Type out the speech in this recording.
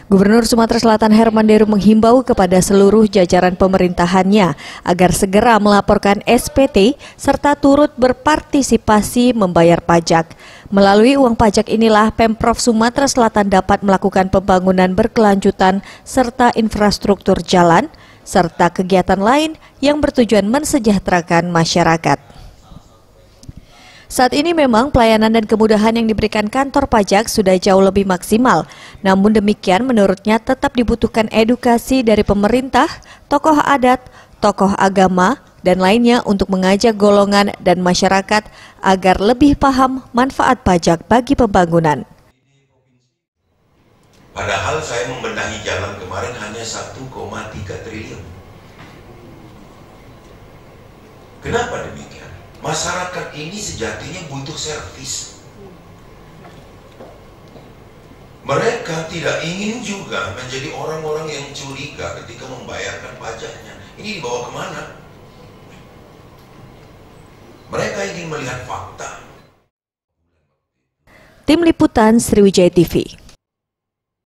Gubernur Sumatera Selatan Herman Deru menghimbau kepada seluruh jajaran pemerintahannya agar segera melaporkan SPT serta turut berpartisipasi membayar pajak. Melalui uang pajak inilah Pemprov Sumatera Selatan dapat melakukan pembangunan berkelanjutan serta infrastruktur jalan, serta kegiatan lain yang bertujuan mensejahterakan masyarakat. Saat ini memang pelayanan dan kemudahan yang diberikan kantor pajak sudah jauh lebih maksimal. Namun demikian menurutnya tetap dibutuhkan edukasi dari pemerintah, tokoh adat, tokoh agama, dan lainnya untuk mengajak golongan dan masyarakat agar lebih paham manfaat pajak bagi pembangunan. Padahal saya membenahi jalan kemarin hanya 1,3 triliun. Kenapa demikian? Masyarakat ini sejatinya butuh servis. Mereka tidak ingin juga menjadi orang-orang yang curiga ketika membayarkan pajaknya. Ini dibawa kemana? Mereka ingin melihat fakta. Tim Liputan Sriwijaya TV.